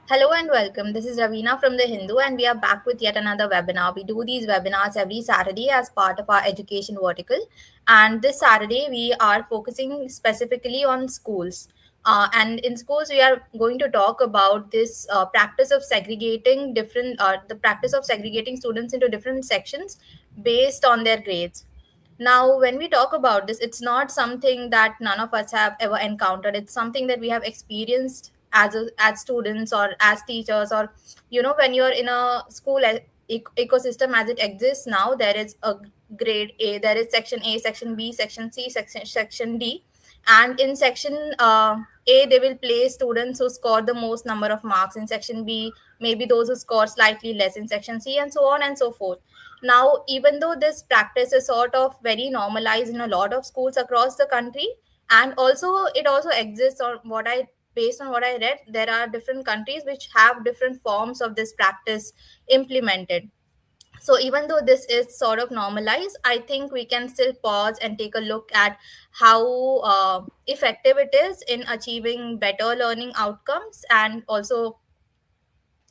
Hello and welcome. This is Ravina from The Hindu, and we are back with yet another webinar. We do these webinars every Saturday as part of our education vertical. And this Saturday, we are focusing specifically on schools. And in schools, we are going to talk about this practice of segregating the practice of segregating students into different sections based on their grades. Now, when we talk about this, it's not something that none of us have ever encountered. It's something that we have experienced as students or as teachers, or when you're in a school ecosystem as it exists now. There is a grade A, there is section A, section B, section C, section D, and in section A they will place students who score the most number of marks. In section B, maybe those who score slightly less. In section C, and so on and so forth. Now, even though this practice is sort of very normalized in a lot of schools across the country, and also it also exists on what I based on what I read, there are different countries which have different forms of this practice implemented. So even though this is sort of normalized, I think we can still pause and take a look at how effective it is in achieving better learning outcomes, and also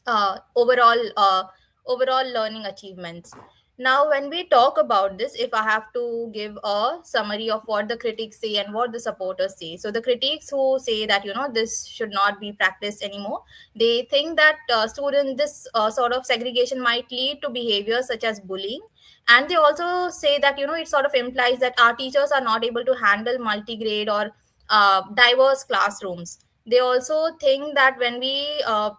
uh, overall uh, overall learning achievements. Now, when we talk about this, if I have to give a summary of what the critics say and what the supporters say, so the critics who say that this should not be practiced anymore, they think that student this sort of segregation might lead to behaviors such as bullying. And they also say that it sort of implies that our teachers are not able to handle multi-grade or diverse classrooms. They also think that when we uh,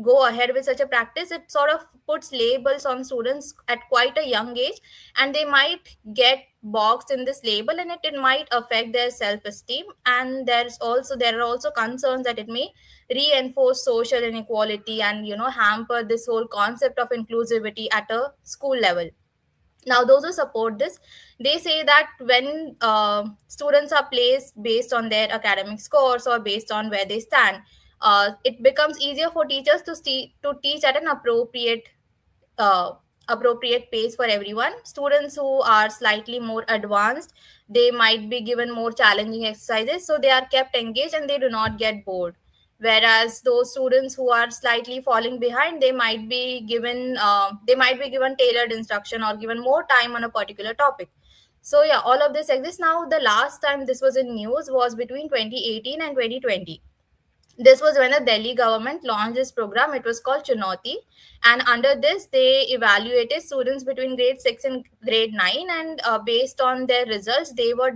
go ahead with such a practice, it sort of puts labels on students at quite a young age, and they might get boxed in this label, and it might affect their self-esteem. And there are also concerns that it may reinforce social inequality and hamper this whole concept of inclusivity at a school level. Now, those who support this, they say that when students are placed based on their academic scores or based on where they stand, it becomes easier for teachers to teach at an uh, appropriate pace for everyone. Students who are slightly more advanced, they might be given more challenging exercises, so they are kept engaged and they do not get bored. Whereas those students who are slightly falling behind, they might be given tailored instruction or given more time on a particular topic. So yeah, all of this exists. Now, the last time this was in news was between 2018 and 2020. This was when the Delhi government launched this program. It was called Chunauti, and under this, they evaluated students between grade 6 and grade 9, and based on their results, they were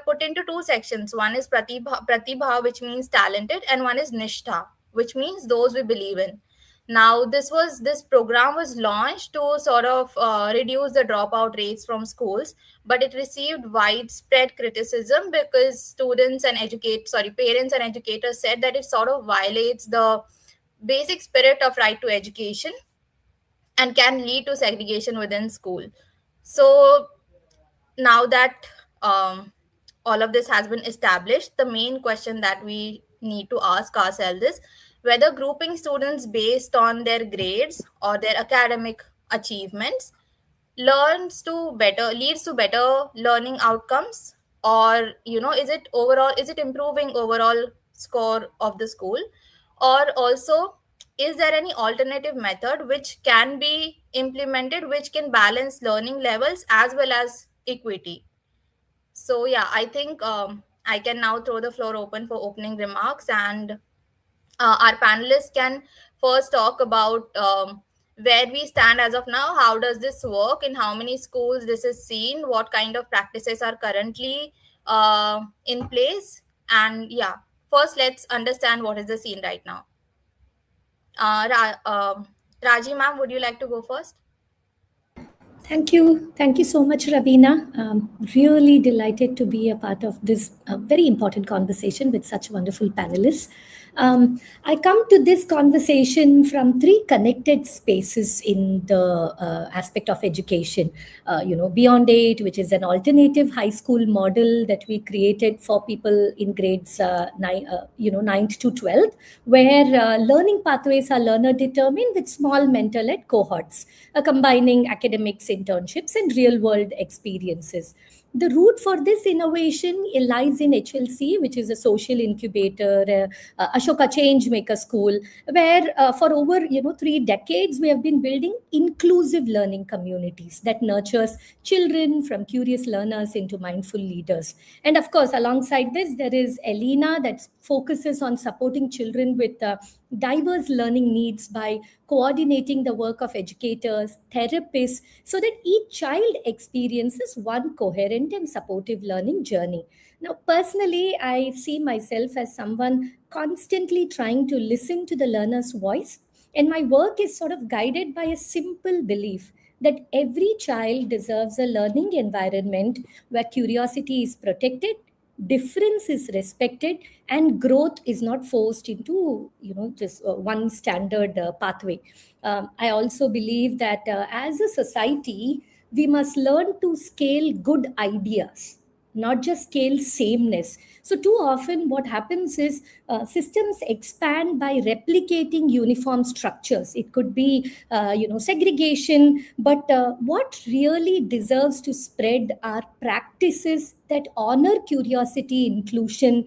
put into two sections. One is Pratibha, which means talented, and one is Nishtha, which means those we believe in. Now, this program was launched to sort of reduce the dropout rates from schools, but it received widespread criticism because parents and educators said that it sort of violates the basic spirit of right to education and can lead to segregation within school. So now that all of this has been established, the main question that we need to ask ourselves is whether grouping students based on their grades or their academic achievements leads to better learning outcomes, or is it improving overall score of the school, or also is there any alternative method which can be implemented which can balance learning levels as well as equity. So yeah, I think I can now throw the floor open for opening remarks, and our panelists can first talk about where we stand as of now. How does this work? In how many schools this is seen? What kind of practices are currently in place? And yeah, first let's understand what is the scene right now. Raji ma'am, would you like to go first? Thank you. Thank you so much, Ravina. Really delighted to be a part of this very important conversation with such wonderful panelists. I come to this conversation from three connected spaces in the aspect of education. Beyond 8, which is an alternative high school model that we created for people in grades 9th to 12th, where learning pathways are learner determined with small mentor-led cohorts, combining academics, internships, and real-world experiences. The root for this innovation lies in HLC, which is a social incubator, Ashoka Change Maker School, where for over 3 decades we have been building inclusive learning communities that nurtures children from curious learners into mindful leaders. And of course, alongside this, there is Elena that focuses on supporting children with diverse learning needs by coordinating the work of educators, therapists, so that each child experiences one coherent and supportive learning journey. Now, personally, I see myself as someone constantly trying to listen to the learner's voice, and my work is sort of guided by a simple belief that every child deserves a learning environment where curiosity is protected, difference is respected, and growth is not forced into just one standard pathway. I also believe that as a society we must learn to scale good ideas, not just scale sameness. So too often what happens is systems expand by replicating uniform structures. It could be segregation, but what really deserves to spread are practices that honor curiosity, inclusion,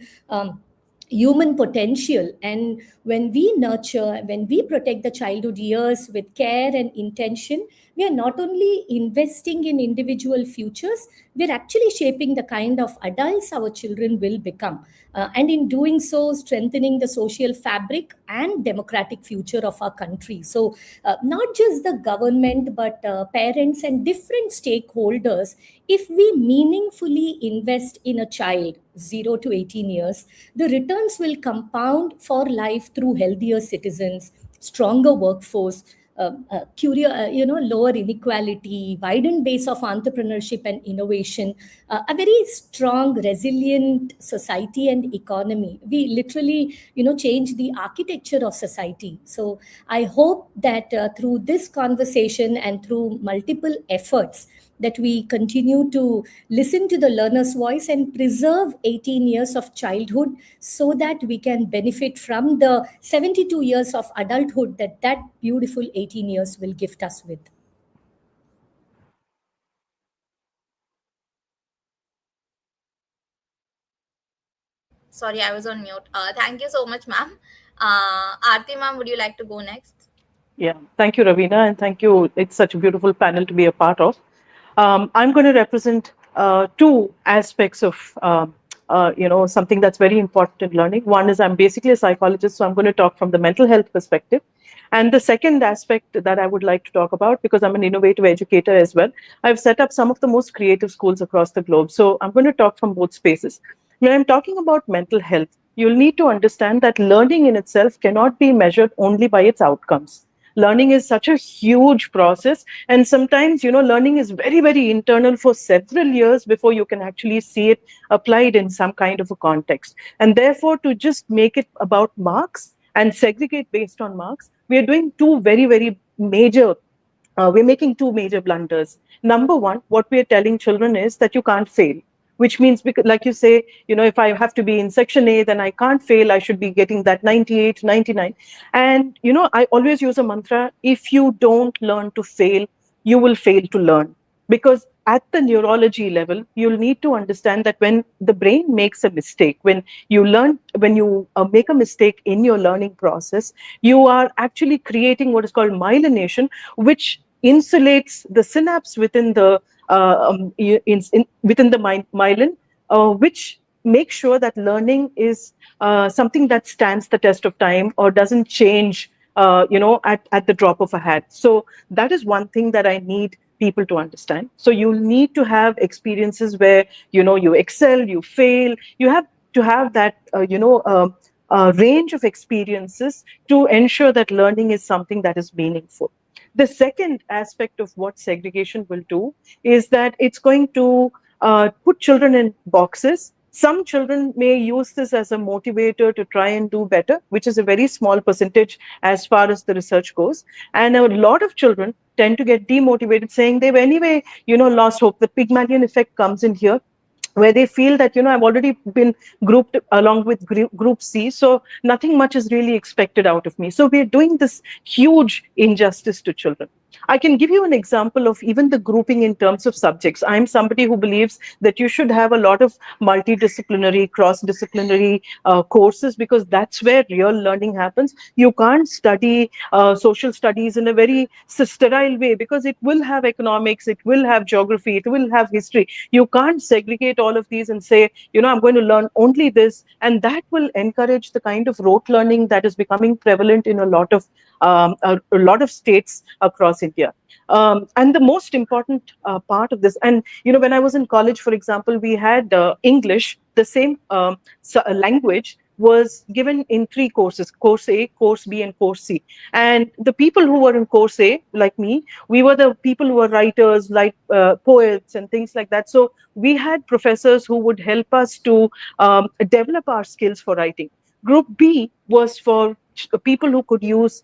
human potential. And when we nurture, when we protect the childhood years with care and intention, we are not only investing in individual futures, we're actually shaping the kind of adults our children will become. And in doing so, strengthening the social fabric and democratic future of our country. So, not just the government, but parents and different stakeholders, if we meaningfully invest in a child 0 to 18 years, the returns will compound for life through healthier citizens, stronger workforce, lower inequality, widened base of entrepreneurship and innovation, a very strong, resilient society and economy. We literally, change the architecture of society. So I hope that through this conversation and through multiple efforts, that we continue to listen to the learner's voice and preserve 18 years of childhood so that we can benefit from the 72 years of adulthood that beautiful 18 years will gift us with. Sorry, I was on mute. Thank you so much, ma'am. Aarti, ma'am, would you like to go next? Yeah, thank you, Ravina, and thank you. It's such a beautiful panel to be a part of. I'm going to represent two aspects of something that's very important in learning. One is I'm basically a psychologist, so I'm going to talk from the mental health perspective. And the second aspect that I would like to talk about, because I'm an innovative educator as well, I've set up some of the most creative schools across the globe. So I'm going to talk from both spaces. When I'm talking about mental health, you'll need to understand that learning in itself cannot be measured only by its outcomes. Learning is such a huge process, and sometimes learning is very, very internal for several years before you can actually see it applied in some kind of a context. And therefore, to just make it about marks and segregate based on marks, we are doing two very, very major we're making two major blunders. Number one, what we are telling children is that you can't fail, which means, because, like you say, if I have to be in section A, then I can't fail. I should be getting that 98, 99. And, I always use a mantra: if you don't learn to fail, you will fail to learn. Because at the neurology level, you'll need to understand that when the brain makes a mistake, when you make a mistake in your learning process, you are actually creating what is called myelination, which insulates the synapse within the within the myelin, which makes sure that learning is something that stands the test of time or doesn't change, at the drop of a hat. So that is one thing that I need people to understand. So you'll need to have experiences where you excel, you fail. You have to have that range of experiences to ensure that learning is something that is meaningful. The second aspect of what segregation will do is that it's going to put children in boxes. Some children may use this as a motivator to try and do better, which is a very small percentage as far as the research goes. And a lot of children tend to get demotivated, saying they've anyway, lost hope. The Pygmalion effect comes in here, where they feel that I've already been grouped along with group C, so nothing much is really expected out of me. So we're doing this huge injustice to children. I can give you an example of even the grouping in terms of subjects. I'm somebody who believes that you should have a lot of multidisciplinary, cross-disciplinary courses, because that's where real learning happens. You can't study social studies in a very sterile way, because it will have economics, it will have geography, it will have history. You can't segregate all of these and say, I'm going to learn only this, and that will encourage the kind of rote learning that is becoming prevalent in a lot of states across India. And the most important part of this, and when I was in college, for example, we had English, the same language was given in three courses: course A, course B, and course C. And the people who were in course A, like me, we were the people who were writers, like poets and things like that. So we had professors who would help us to develop our skills for writing. Group B was for people who could use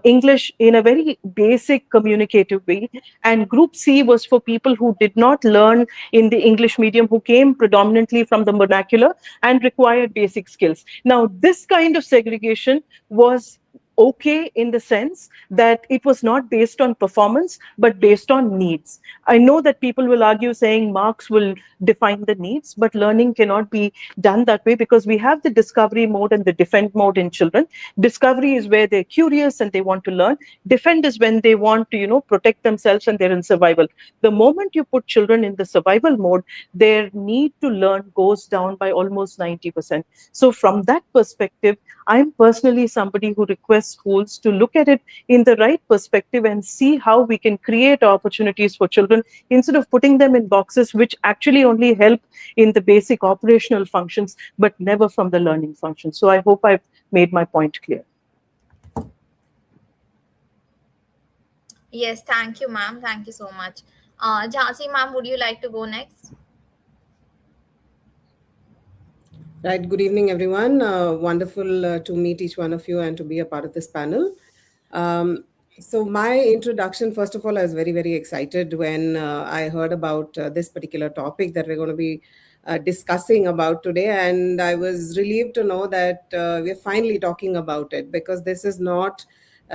English in a very basic communicative way. And Group C was for people who did not learn in the English medium, who came predominantly from the vernacular and required basic skills. Now, this kind of segregation was okay in the sense that it was not based on performance, but based on needs. I know that people will argue saying marks will define the needs, but learning cannot be done that way, because we have the discovery mode and the defend mode in children. Discovery is where they're curious and they want to learn. Defend is when they want to, protect themselves and they're in survival. The moment you put children in the survival mode, their need to learn goes down by almost 90%. So from that perspective, I'm personally somebody who requests schools to look at it in the right perspective and see how we can create opportunities for children, instead of putting them in boxes which actually only help in the basic operational functions, but never from the learning function. So I hope I've made my point clear. Yes, thank you, ma'am. Thank you so much. Jhansi, ma'am, would you like to go next? Right. Good evening, everyone. Wonderful to meet each one of you and to be a part of this panel. So, my introduction, first of all, I was very, very excited when I heard about this particular topic that we're going to be discussing about today. And I was relieved to know that we're finally talking about it, because this is not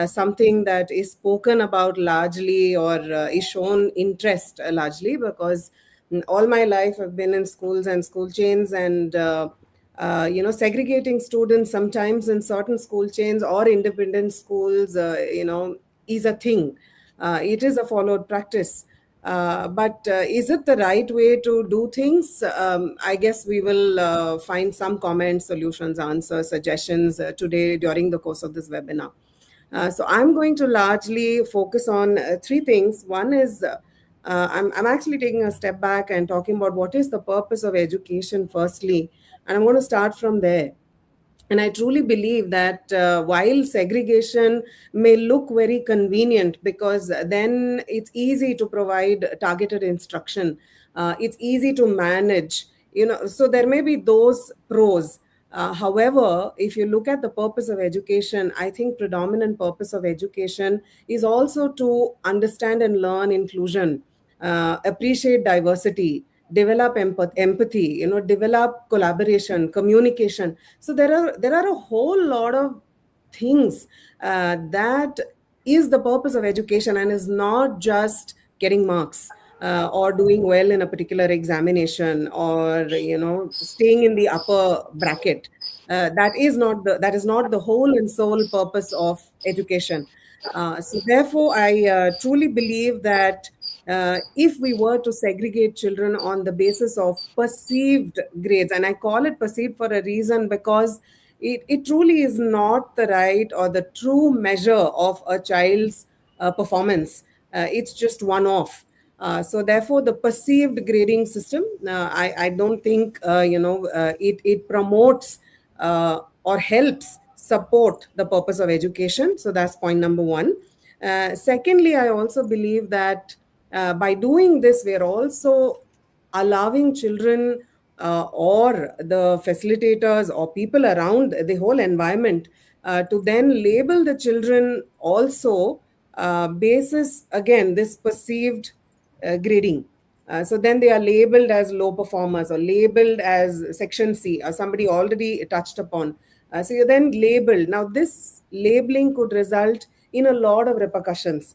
something that is spoken about largely, or is shown interest largely, because all my life I've been in schools and school chains, and segregating students sometimes in certain school chains or independent schools, is a thing. It is a followed practice. But is it the right way to do things? I guess we will find some comments, solutions, answers, suggestions today during the course of this webinar. So I'm going to largely focus on three things. One is I'm actually taking a step back and talking about what is the purpose of education, firstly. And I'm going to start from there. And I truly believe that while segregation may look very convenient, because then it's easy to provide targeted instruction, it's easy to manage, so there may be those pros. However, if you look at the purpose of education, I think predominant purpose of education is also to understand and learn inclusion, appreciate diversity, develop empathy, develop collaboration, communication. So there are a whole lot of things that is the purpose of education, and is not just getting marks, or doing well in a particular examination, or staying in the upper bracket. That is not the whole and sole purpose of education. So therefore, I truly believe that if we were to segregate children on the basis of perceived grades, and I call it perceived for a reason, because it truly is not the right or the true measure of a child's performance. It's just one off. So therefore, the perceived grading system, I don't think it promotes or helps support the purpose of education. So that's point number one. Secondly, I also believe that by doing this, we are also allowing children, or the facilitators or people around the whole environment, to then label the children also, basis again this perceived grading. So then they are labeled as low performers, or labeled as section C, or somebody already touched upon. So you're then labeled. Now, this labeling could result in a lot of repercussions.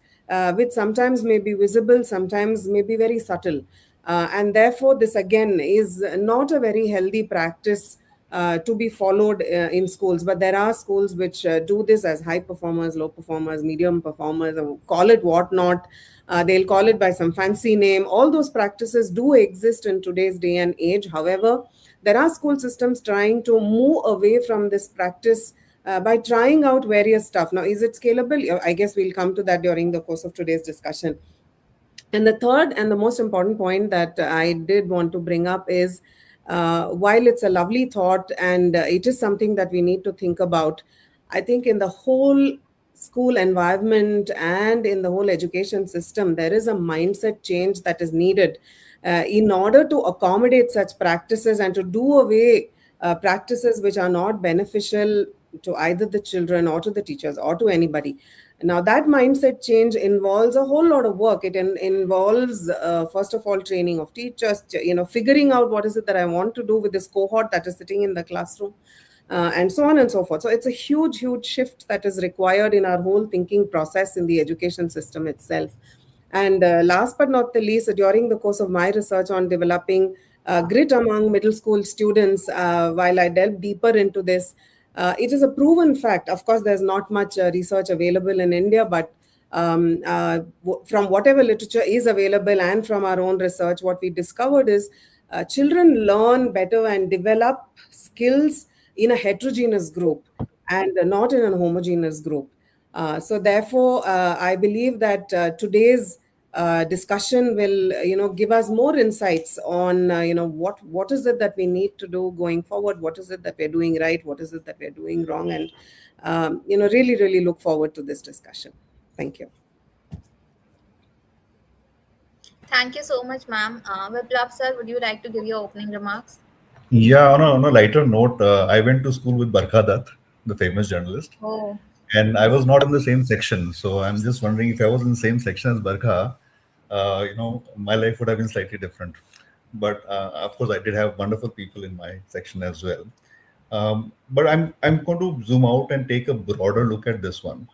which sometimes may be visible, sometimes may be very subtle. And therefore, this again is not a very healthy practice to be followed in schools. But there are schools which do this as high performers, low performers, medium performers, or call it what not. They'll call it by some fancy name. All those practices do exist in today's day and age. However, there are school systems trying to move away from this practice by trying out various stuff. Now, is it scalable? I guess we'll come to that during the course of today's discussion. And the third and the most important point that I did want to bring up is, while it's a lovely thought and it is something that we need to think about, I think in the whole school environment and in the whole education system, there is a mindset change that is needed in order to accommodate such practices and to do away practices which are not beneficial to either the children or to the teachers or to anybody. Now, that mindset change involves a whole lot of work. It involves, first of all, training of teachers, figuring out what is it that I want to do with this cohort that is sitting in the classroom, and so on and so forth. So it's a huge, huge shift that is required in our whole thinking process in the education system itself. And last but not the least, during the course of my research on developing grit among middle school students, while I delve deeper into this, it is a proven fact. Of course, there's not much research available in India, but from whatever literature is available and from our own research, what we discovered is children learn better and develop skills in a heterogeneous group and not in a homogeneous group. So therefore, I believe that today's discussion will, give us more insights on, what is it that we need to do going forward, what is it that we're doing right, what is it that we're doing wrong, and really, really look forward to this discussion. Thank you. Thank you so much, ma'am. Viplav sir, would you like to give your opening remarks? Yeah, on a lighter note, I went to school with Barkha Dutt, the famous journalist, Oh, and I was not in the same section. So I'm just wondering if I was in the same section as Barkha, my life would have been slightly different. But of course, I did have wonderful people in my section as well. But I'm going to zoom out and take a broader look at this one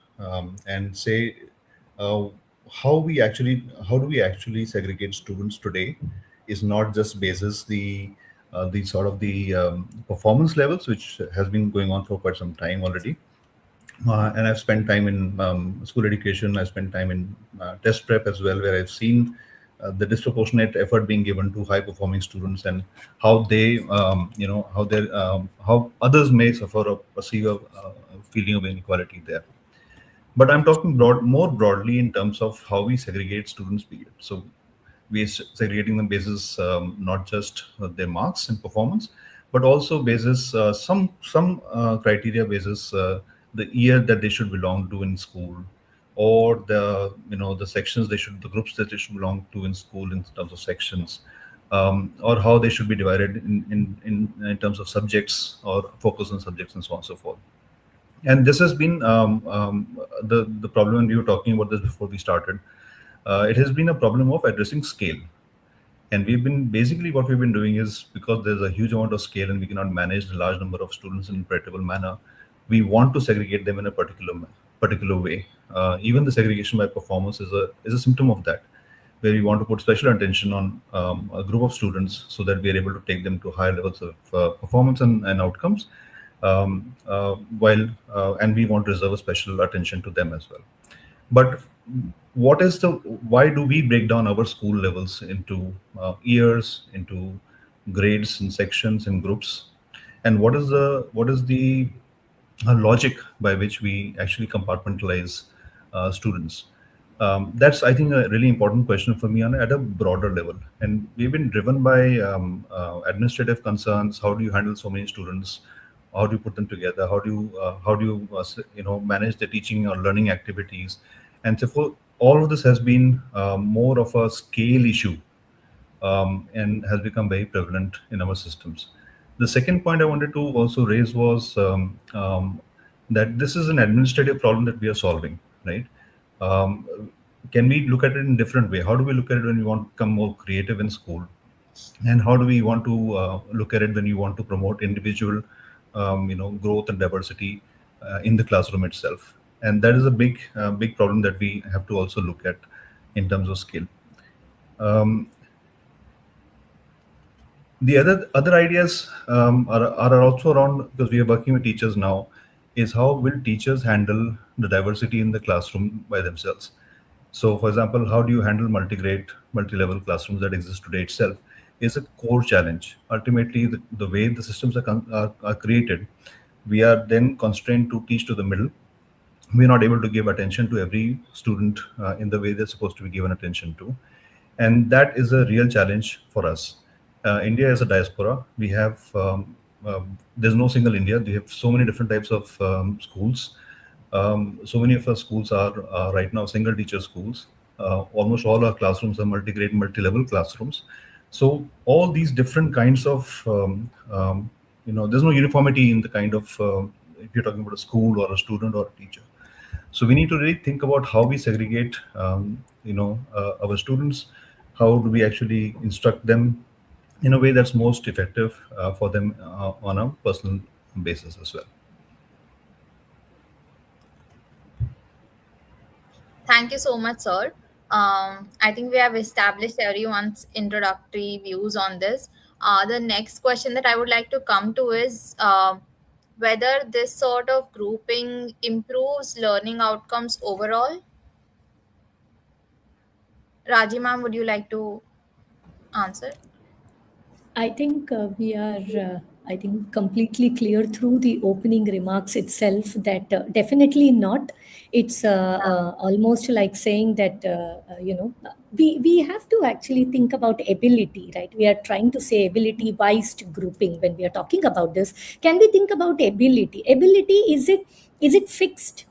and say uh, how do we actually segregate students today is not just basis the sort of the performance levels, which has been going on for quite some time already. And I've spent time in school education. I spent time in test prep as well, where I've seen the disproportionate effort being given to high performing students and how they, how others may suffer or perceive a feeling of inequality there. But I'm talking more broadly in terms of how we segregate students. Period. So we are segregating them basis not just their marks and performance, but also basis some criteria basis the year that they should belong to in school, or the sections the groups that they should belong to in school in terms of sections, or how they should be divided in terms of subjects or focus on subjects and so on and so forth. And this has been the problem, and we were talking about this before we started. It has been a problem of addressing scale. And we've been basically what we've been doing is, because there's a huge amount of scale and we cannot manage the large number of students in a predictable manner, we want to segregate them in a particular way. Even the segregation by performance is a symptom of that, where we want to put special attention on a group of students so that we are able to take them to higher levels of performance and outcomes, and we want to reserve a special attention to them as well. But why do we break down our school levels into years, into grades and sections and groups, and what is the logic by which we actually compartmentalize students? That's, I think, a really important question for me at a broader level. And we've been driven by administrative concerns. How do you handle so many students? How do you put them together? How do you manage the teaching or learning activities? And so for all of this has been more of a scale issue, and has become very prevalent in our systems. The second point I wanted to also raise was that this is an administrative problem that we are solving, right? Can we look at it in a different way? How do we look at it when we want to become more creative in school? And how do we want to look at it when you want to promote individual growth and diversity in the classroom itself? and that is a big problem that we have to also look at in terms of scale. Um, the other ideas are also around, because we are working with teachers now, is how will teachers handle the diversity in the classroom by themselves. So, for example, how do you handle multi-grade, multi-level classrooms that exist today itself is a core challenge. Ultimately, the way the systems are created, we are then constrained to teach to the middle. We're not able to give attention to every student in the way they're supposed to be given attention to, and that is a real challenge for us. India is a diaspora. We have there's no single India. We have so many different types of schools. So many of our schools are right now single teacher schools. Almost all our classrooms are multi-grade, multi-level classrooms. So all these different kinds of there's no uniformity in the kind of if you're talking about a school or a student or a teacher. So we need to really think about how we segregate, our students. How do we actually instruct them in a way that's most effective for them on a personal basis as well. Thank you so much, sir. I think we have established everyone's introductory views on this. The next question that I would like to come to is whether this sort of grouping improves learning outcomes overall. Raji ma'am, would you like to answer? I think we are, I think, completely clear through the opening remarks itself that definitely not. It's almost like saying that, we have to actually think about ability, right? We are trying to say ability-wise grouping when we are talking about this. Can we think about ability? Ability, is it fixed?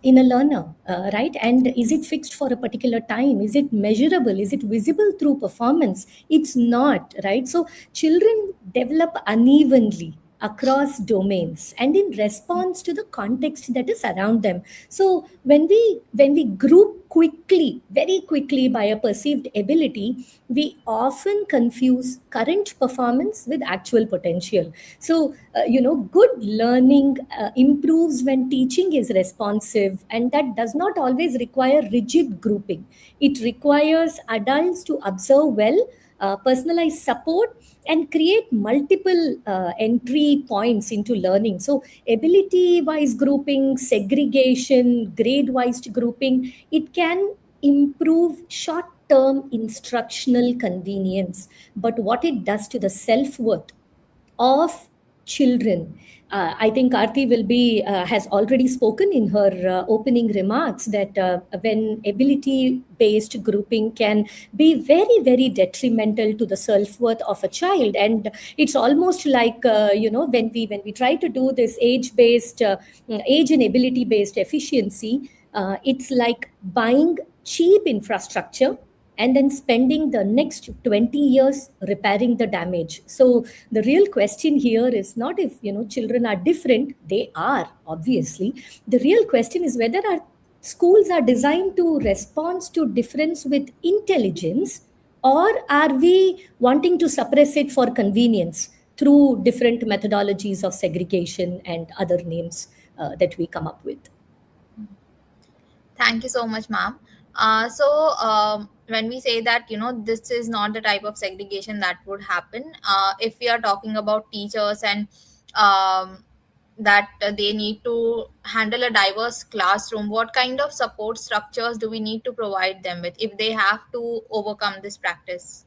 In a learner, right? And is it fixed for a particular time? Is it measurable? Is it visible through performance? It's not, right? So children develop unevenly across domains and in response to the context that is around them. So when we group quickly, very quickly, by a perceived ability, we often confuse current performance with actual potential. So good learning improves when teaching is responsive, and that does not always require rigid grouping. It requires adults to observe well, personalize support, and create multiple entry points into learning. So ability wise grouping, segregation, grade wise grouping, it can improve short term instructional convenience, but what it does to the self worth of children. I think Aarti will be has already spoken in her opening remarks that when ability-based grouping can be very, very detrimental to the self-worth of a child, and it's almost like when we try to do this age-based, age and ability-based efficiency, it's like buying cheap infrastructure and then spending the next 20 years repairing the damage. So the real question here is not if children are different. They are, obviously. The real question is whether our schools are designed to respond to difference with intelligence, or are we wanting to suppress it for convenience through different methodologies of segregation and other names that we come up with. Thank you so much, ma'am. When we say that, this is not the type of segregation that would happen, if we are talking about teachers and that they need to handle a diverse classroom, what kind of support structures do we need to provide them with if they have to overcome this practice?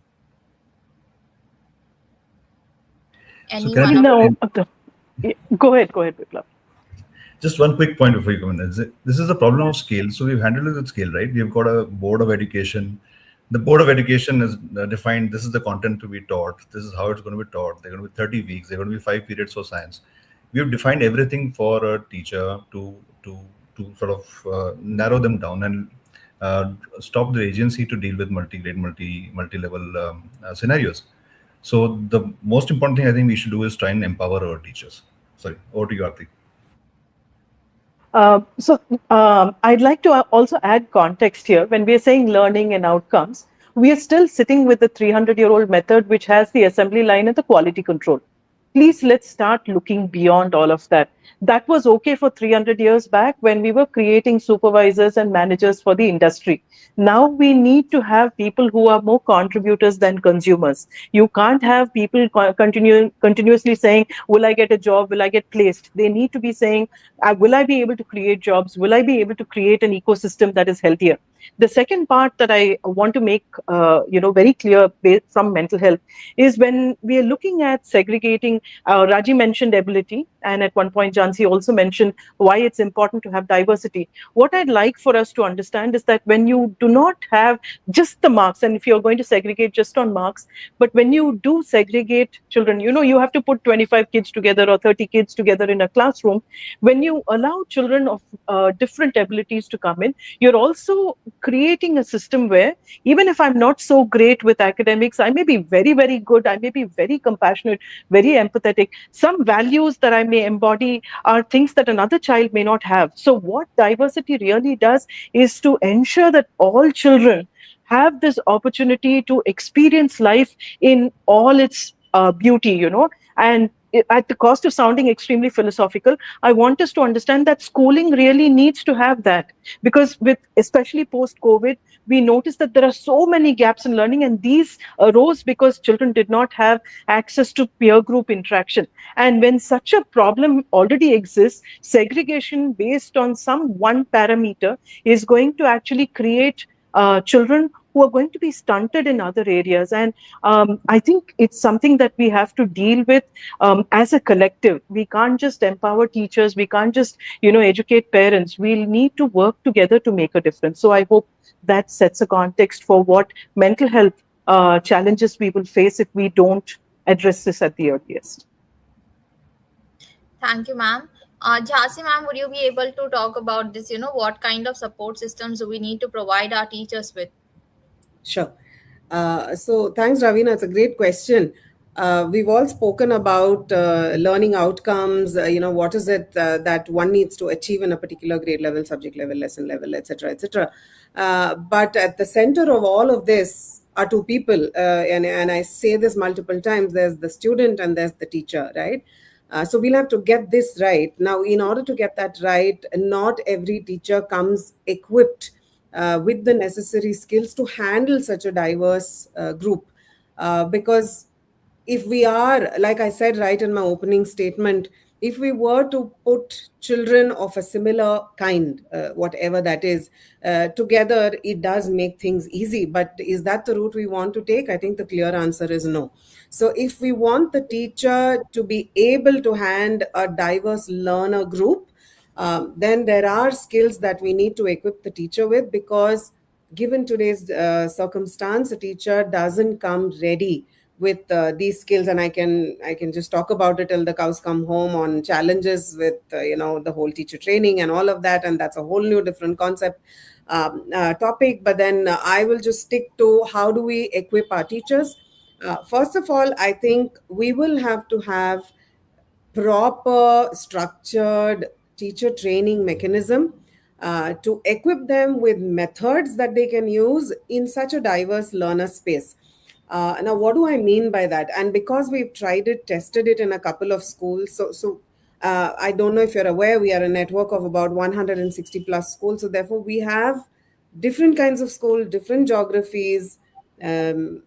So Any can I one You of jump know, in? go ahead, Biplab. Just one quick point before you come in. This is a problem of scale. So we've handled it with scale, right? We've got a board of education. The board of education is defined. This is the content to be taught. This is how it's going to be taught. They're going to be 30 weeks. They're going to be 5 periods for science. We've defined everything for a teacher to sort of narrow them down and stop the agency to deal with multi-grade, multi-level scenarios. So the most important thing I think we should do is try and empower our teachers. Sorry, over to you, Aarti. I'd like to also add context here. When we are saying learning and outcomes, we are still sitting with the 300-year-old method, which has the assembly line and the quality control. Please, let's start looking beyond all of that. That was okay for 300 years back when we were creating supervisors and managers for the industry. Now we need to have people who are more contributors than consumers. You can't have people continuously saying, will I get a job? Will I get placed? They need to be saying, will I be able to create jobs? Will I be able to create an ecosystem that is healthier? The second part that I want to make very clear from mental health is when we are looking at segregating. Raji mentioned ability, and at one point Jansi also mentioned why it's important to have diversity. What I'd like for us to understand is that when you do not have just the marks, and if you're going to segregate just on marks, but when you do segregate children, you have to put 25 kids together or 30 kids together in a classroom. When you allow children of different abilities to come in, you're also creating a system where even if I'm not so great with academics, I may be very, very good, I may be very compassionate, very empathetic. Some values that I may embody are things that another child may not have. So, what diversity really does is to ensure that all children have this opportunity to experience life in all its beauty. And at the cost of sounding extremely philosophical, I want us to understand that schooling really needs to have that, because with especially post COVID, we noticed that there are so many gaps in learning, and these arose because children did not have access to peer group interaction. And when such a problem already exists, segregation based on some one parameter is going to actually create children who are going to be stunted in other areas. And I think it's something that we have to deal with as a collective. We can't just empower teachers, we can't just educate parents. We'll need to work together to make a difference. So I hope that sets a context for what mental health challenges we will face if we don't address this at the earliest. Thank you, ma'am. Jhansi, ma'am, would you be able to talk about this? What kind of support systems do we need to provide our teachers with? Sure. So thanks, Ravina. It's a great question. We've all spoken about learning outcomes. What is it that one needs to achieve in a particular grade level, subject level, lesson level, etc., etc. But at the center of all of this are two people, and I say this multiple times. There's the student and there's the teacher, right? So we'll have to get this right. Now, in order to get that right, not every teacher comes equipped with the necessary skills to handle such a diverse group. Because if we are, like I said right in my opening statement, if we were to put children of a similar kind, whatever that is, together, it does make things easy. But is that the route we want to take? I think the clear answer is no. So if we want the teacher to be able to hand a diverse learner group, then there are skills that we need to equip the teacher with, because given today's circumstance, a teacher doesn't come ready with these skills. And I can just talk about it till the cows come home on challenges with the whole teacher training and all of that, and that's a whole new different concept, topic. But then I will just stick to how do we equip our teachers. First of all, I think we will have to have proper structured teacher training mechanism to equip them with methods that they can use in such a diverse learner space. Now, what do I mean by that? And because we've tried it, tested it in a couple of schools, so I don't know if you're aware, we are a network of about 160 plus schools. So therefore, we have different kinds of school, different geographies, um,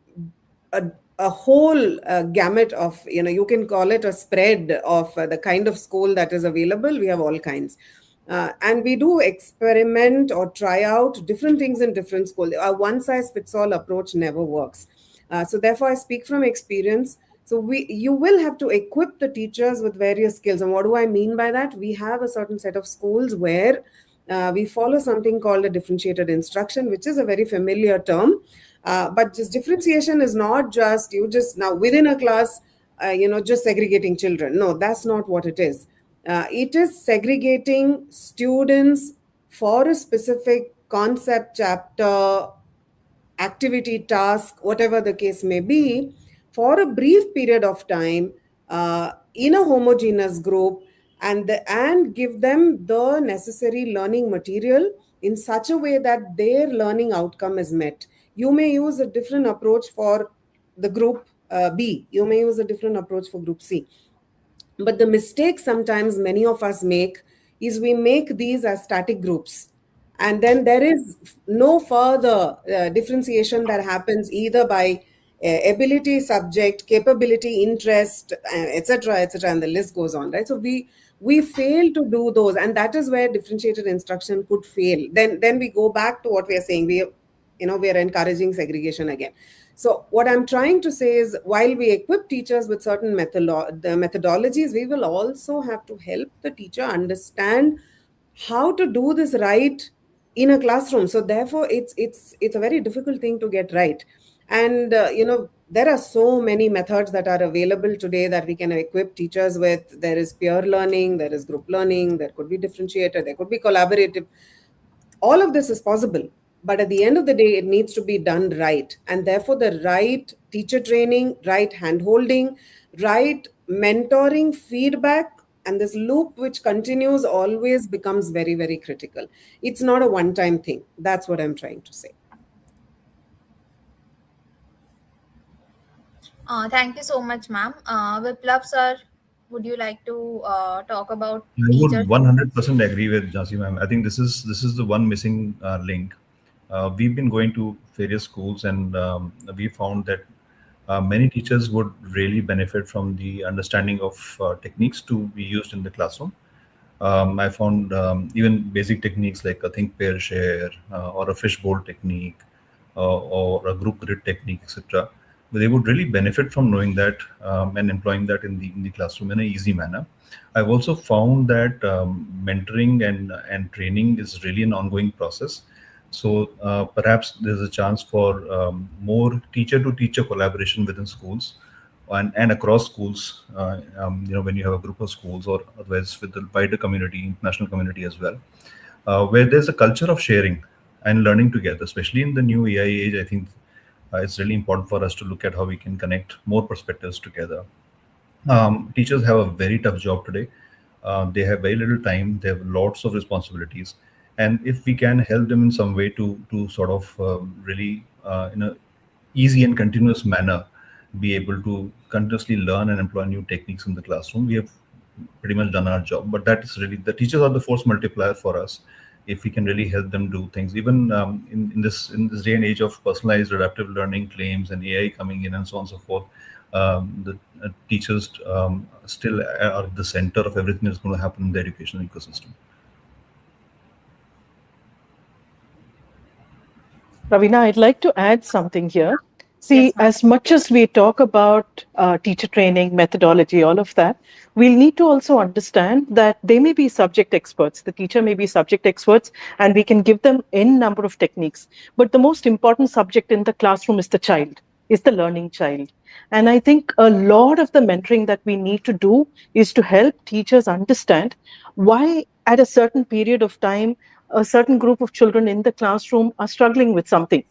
a whole gamut of, you can call it a spread of the kind of school that is available. We have all kinds. And we do experiment or try out different things in different schools. A one size fits all approach never works. So therefore, I speak from experience. So you will have to equip the teachers with various skills. And what do I mean by that? We have a certain set of schools where we follow something called a differentiated instruction, which is a very familiar term. But just differentiation is not just you just now within a class, just segregating children. No, that's not what it is. It is segregating students for a specific concept, chapter, activity, task, whatever the case may be, for a brief period of time in a homogeneous group, and give them the necessary learning material in such a way that their learning outcome is met. You may use a different approach for the group B, you may use a different approach for group C. But the mistake sometimes many of us make is we make these as static groups, and then there is no further differentiation that happens either by ability, subject, capability, interest, etc., etc., and the list goes on, right? So we fail to do those, and that is where differentiated instruction could fail. Then we go back to what we are saying. We are encouraging segregation again. So what I'm trying to say is, while we equip teachers with certain the methodologies, we will also have to help the teacher understand how to do this right in a classroom. So therefore it's a very difficult thing to get right. And there are so many methods that are available today that we can equip teachers with. There is peer learning, there is group learning, there could be differentiated, there could be collaborative. All of this is possible, but at the end of the day it needs to be done right, and therefore the right teacher training, right hand holding, right mentoring, feedback, and this loop which continues always becomes very, very critical. It's not a one time thing. That's what I'm trying to say. Thank you so much, ma'am. Viplav sir, would you like to talk about I teacher would training? 100% agree with Jhansi ma'am. I think this is the one missing link. We've been going to various schools, and we found that many teachers would really benefit from the understanding of techniques to be used in the classroom. I found even basic techniques like a think, pair, share, or a fishbowl technique, or a group grid technique, etc. They would really benefit from knowing that, and employing that in the classroom in an easy manner. I've also found that mentoring and training is really an ongoing process. So perhaps there's a chance for more teacher-to-teacher collaboration within schools, and across schools. When you have a group of schools, or otherwise with the wider community, international community as well, where there's a culture of sharing and learning together, especially in the new AI age. I think it's really important for us to look at how we can connect more perspectives together. Teachers have a very tough job today. They have very little time. They have lots of responsibilities, and if we can help them in some way to sort of really in a easy and continuous manner be able to continuously learn and employ new techniques in the classroom, we have pretty much done our job. But that is really, the teachers are the force multiplier for us. If we can really help them do things, even in this day and age of personalized adaptive learning claims and AI coming in and so on and so forth, the teachers still are at the center of everything that's going to happen in the educational ecosystem. Ravina, I'd like to add something here. See, Yes, ma'am. as much as we talk about teacher training, methodology, all of that, we'll need to also understand that they may be subject experts. The teacher may be subject experts, and we can give them n number of techniques. But the most important subject in the classroom is the child, is the learning child. And I think a lot of the mentoring that we need to do is to help teachers understand why, at a certain period of time, a certain group of children in the classroom are struggling with something.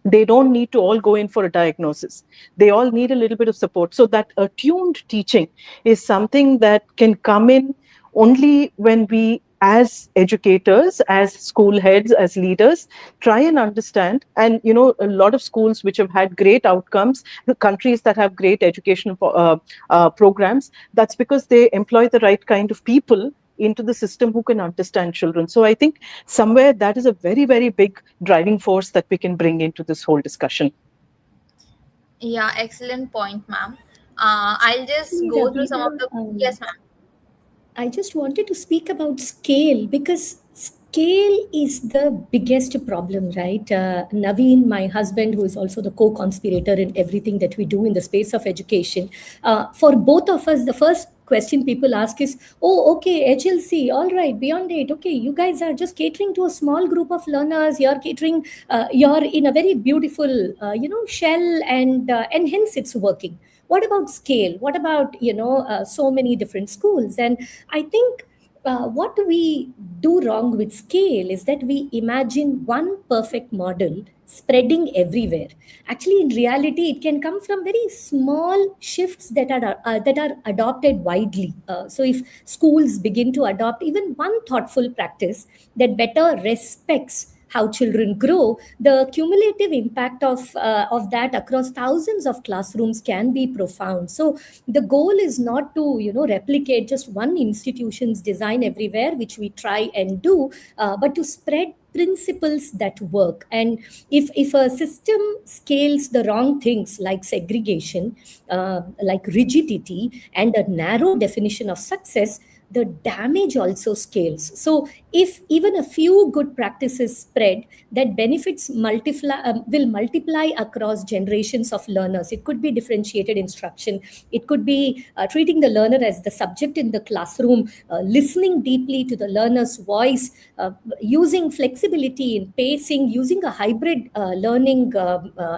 They don't need to all go in for a diagnosis. They all need a little bit of support. So that attuned teaching is something that can come in only when we, as educators, as school heads, as leaders, try and understand. And a lot of schools which have had great outcomes, the countries that have great educational programs, that's because they employ the right kind of people into the system who can understand children. So I think somewhere that is a very, very big driving force that we can bring into this whole discussion. Yeah, excellent point, ma'am. I'll just Hey, go through some of Ravina, the. Yes, ma'am. I just wanted to speak about scale because scale is the biggest problem, right? Naveen, my husband, who is also the co conspirator in everything that we do in the space of education, for both of us, the first question people ask is, oh, okay, HLC, all right, beyond it, okay, you guys are just catering to a small group of learners, you're catering, you're in a very beautiful, shell, and hence it's working. What about scale? What about so many different schools? And I think what we do wrong with scale is that we imagine one perfect model spreading everywhere. Actually, in reality, it can come from very small shifts that are adopted widely. So, if schools begin to adopt even one thoughtful practice that better respects how children grow, the cumulative impact of that across thousands of classrooms can be profound. So the goal is not to replicate just one institution's design everywhere, which we try and do, but to spread principles that work. And if a system scales the wrong things like segregation, like rigidity, and a narrow definition of success, the damage also scales. So if even a few good practices spread, that benefits will multiply across generations of learners. It could be differentiated instruction, it could be treating the learner as the subject in the classroom, listening deeply to the learner's voice, using flexibility in pacing, using a hybrid learning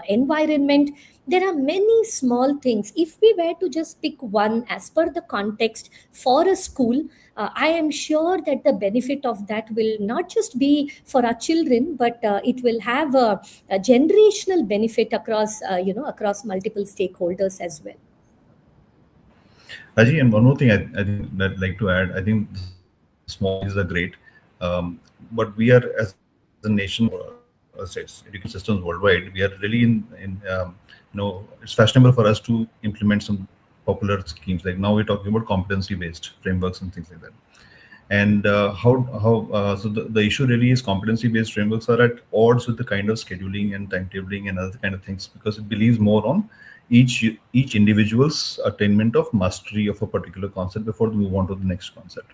environment. There are many small things. If we were to just pick one as per the context for a school, I am sure that the benefit of that will not just be for our children, but it will have a generational benefit across, across multiple stakeholders as well. Raji, and one more thing I think that I'd like to add, I think the small changes are great, but we are as a nation, education systems worldwide, we are really it's fashionable for us to implement some popular schemes. Like now we're talking about competency-based frameworks and things like that. And the issue really is competency-based frameworks are at odds with the kind of scheduling and timetabling and other kind of things, because it believes more on each individual's attainment of mastery of a particular concept before they move on to the next concept.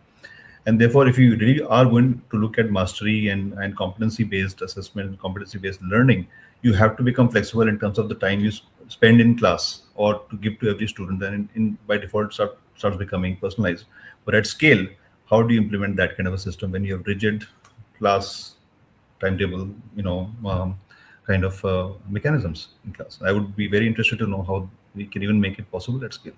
And therefore, if you really are going to look at mastery and competency based assessment and competency based learning, you have to become flexible in terms of the time you spend in class or to give to every student. And by default, starts becoming personalized. But at scale, how do you implement that kind of a system when you have rigid class timetable, kind of mechanisms in class? I would be very interested to know how we can even make it possible at scale.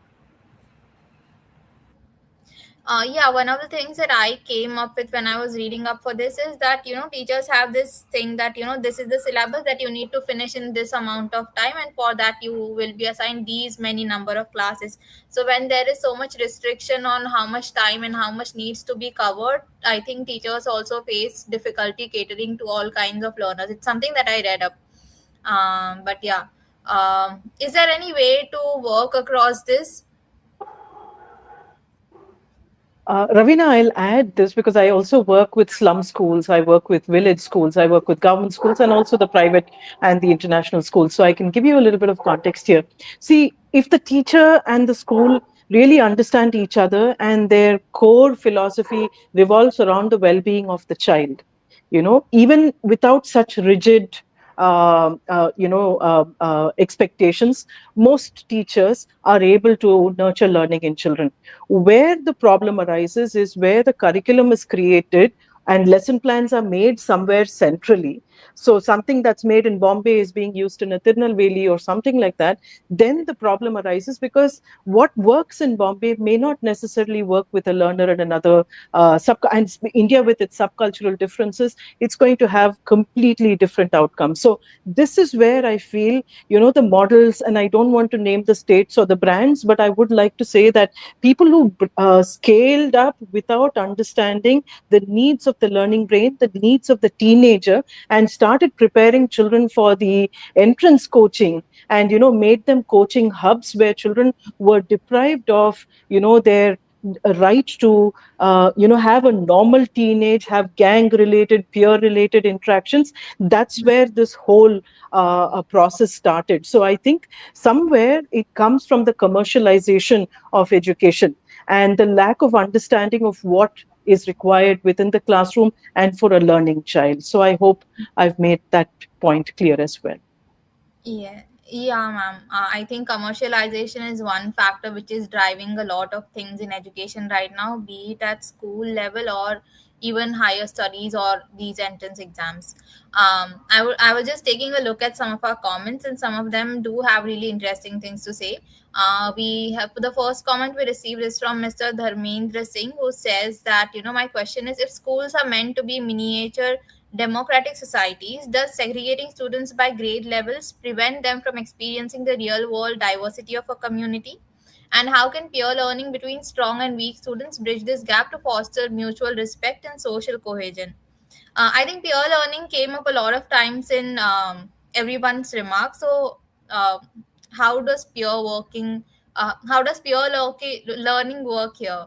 Yeah, one of the things that I came up with when I was reading up for this is that teachers have this thing that this is the syllabus that you need to finish in this amount of time, and for that you will be assigned these many number of classes. So when there is so much restriction on how much time and how much needs to be covered, I think teachers also face difficulty catering to all kinds of learners. It's something that I read up. But yeah, is there any way to work across this? Ravina, I'll add this because I also work with slum schools, I work with village schools, I work with government schools, and also the private and the international schools. So I can give you a little bit of context here. See, if the teacher and the school really understand each other and their core philosophy revolves around the well being of the child, even without such rigid expectations, most teachers are able to nurture learning in children. Where the problem arises is where the curriculum is created and lesson plans are made somewhere centrally. So something that's made in Bombay is being used in a Tirunelveli or something like that. Then the problem arises because what works in Bombay may not necessarily work with a learner in another and India with its subcultural differences, it's going to have completely different outcomes. So this is where I feel, the models, and I don't want to name the states or the brands, but I would like to say that people who scaled up without understanding the needs of the learning brain, the needs of the teenager, and started preparing children for the entrance coaching, and made them coaching hubs where children were deprived of their right to have a normal teenage, have gang related, peer related interactions. That's where this whole process started. So I think somewhere it comes from the commercialization of education and the lack of understanding of what is required within the classroom and for a learning child. So I hope I've made that point clear as well. Yeah, yeah, ma'am. I think commercialization is one factor which is driving a lot of things in education right now, be it at school level or even higher studies or these entrance exams. I was just taking a look at some of our comments, and some of them do have really interesting things to say. We have the first comment we received is from Mr. Dharmendra Singh, who says that my question is, if schools are meant to be miniature democratic societies, does segregating students by grade levels prevent them from experiencing the real world diversity of a community? And how can peer learning between strong and weak students bridge this gap to foster mutual respect and social cohesion? I think peer learning came up a lot of times in everyone's remarks. So, how does learning work here,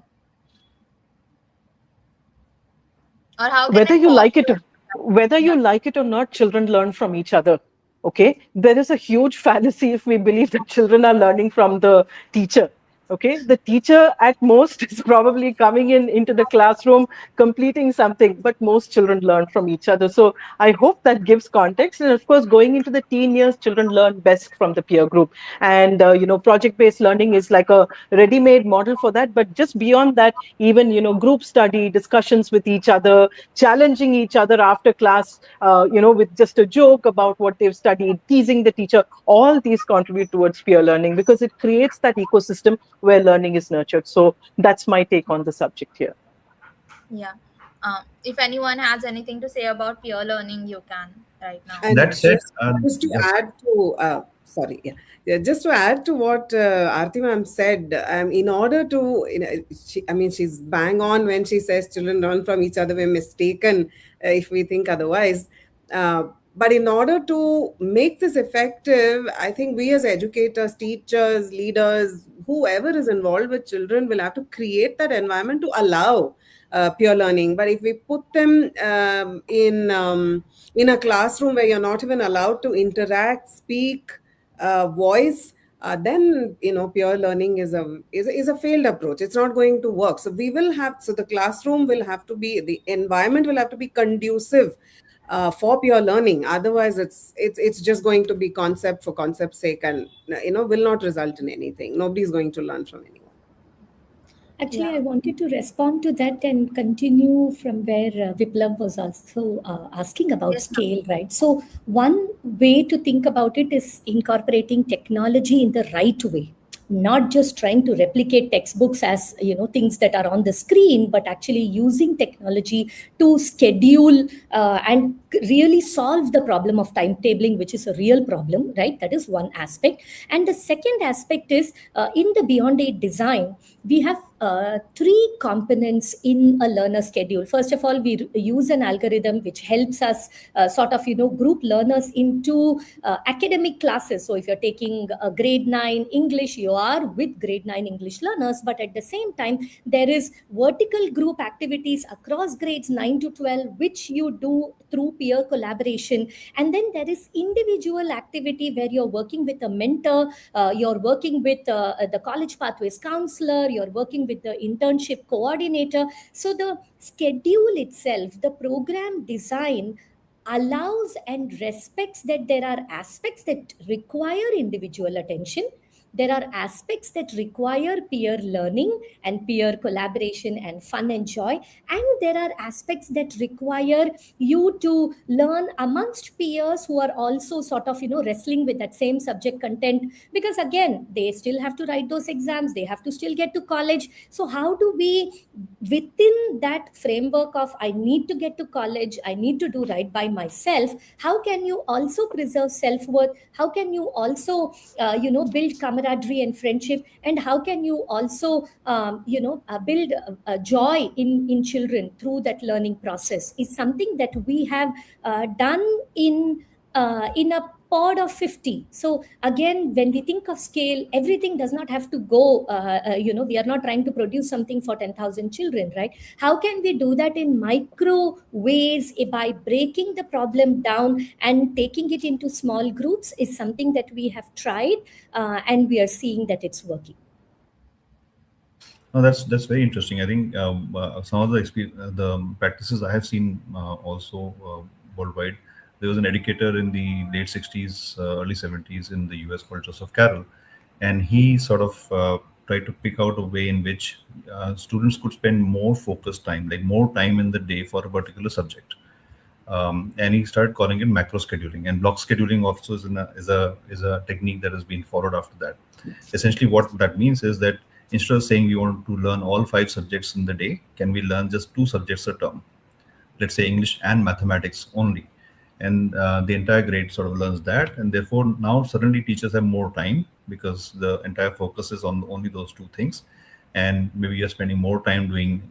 or how can whether it you like possibly? it whether Yeah. you like it or not, children learn from each other. Okay, there is a huge fallacy if we believe that children are learning from the teacher. Okay, the teacher at most is probably coming in into the classroom completing something, but most children learn from each other. So I hope that gives context. And of course, going into the teen years, children learn best from the peer group. And project based learning is like a ready made model for that. But just beyond that, even group study, discussions with each other, challenging each other after class, with just a joke about what they've studied, teasing the teacher, all these contribute towards peer learning because it creates that ecosystem where learning is nurtured. So that's my take on the subject here. Yeah. If anyone has anything to say about peer learning, you can right now. And That said, just to yeah, add to, sorry, yeah, yeah, just to add to what Aarti ma'am said, in order to, I mean, she's bang on when she says children learn from each other. We're mistaken if we think otherwise. Uh, but in order to make this effective, I think we as educators, teachers, leaders, whoever is involved with children will have to create that environment to allow peer learning. But if we put them in a classroom where you're not even allowed to interact, speak, voice, then peer learning is a failed approach. It's not going to work. So the classroom will have to be, the environment will have to be conducive for peer learning. Otherwise, it's just going to be concept for concept's sake, and will not result in anything. Nobody's going to learn from anyone. Actually, Yeah. I wanted to respond to that and continue from where Viplav was also asking about Yes, ma'am. scale, right? So, one way to think about it is incorporating technology in the right way, not just trying to replicate textbooks as things that are on the screen, but actually using technology to schedule and really solve the problem of timetabling, which is a real problem, right? That is one aspect. And the second aspect is in the Beyond Aid design, we have three components in a learner schedule. First of all, we use an algorithm which helps us sort of group learners into academic classes. So if you're taking a grade 9 English, you are with grade 9 English learners, but at the same time there is vertical group activities across grades 9 to 12 which you do through peer collaboration. And then there is individual activity where you're working with a mentor, you're working with the college pathways counselor, you're working with the internship coordinator. So the schedule itself, the program design allows and respects that there are aspects that require individual attention, there are aspects that require peer learning and peer collaboration and fun and joy, and there are aspects that require you to learn amongst peers who are also sort of wrestling with that same subject content, because again they still have to write those exams, they have to still get to college. So how do we, within that framework of I need to get to college, I need to do right by myself, how can you also preserve self-worth, how can you also build camaraderie and friendship, and how can you also build joy in children through that learning process, is something that we have done in a pod of 50. So again, when we think of scale, everything does not have to go we are not trying to produce something for 10,000 children, right? How can we do that in micro ways, by breaking the problem down and taking it into small groups, is something that we have tried, and we are seeing that it's working. no, that's very interesting. I think some of the practices I have seen also worldwide. There was an educator in the late '60s, early '70s in the US called Joseph Carroll, and he sort of tried to pick out a way in which students could spend more focused time, like more time in the day for a particular subject. And he started calling it macro scheduling, and block scheduling also is a technique that has been followed after that. Essentially what that means is that instead of saying we want to learn all 5 subjects in the day, can we learn just 2 subjects a term, let's say English and mathematics only, and the entire grade sort of learns that, and therefore now suddenly teachers have more time because the entire focus is on only those 2 things. and maybe you're spending more time doing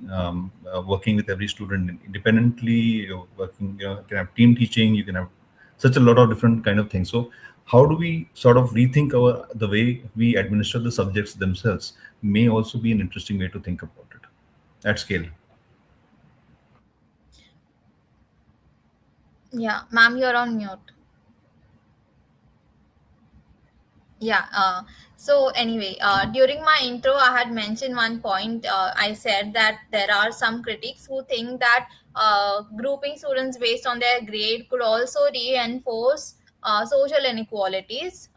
working with every student independently. You're working, you can have team teaching, you can have such a lot of different kind of things. So how do we sort of rethink our the way we administer the subjects themselves may also be an interesting way to think about it at scale. Yeah, ma'am, you're on mute. Yeah. So anyway, during my intro, I had mentioned one point. I said that there are some critics who think that grouping students based on their grade could also reinforce social inequalities.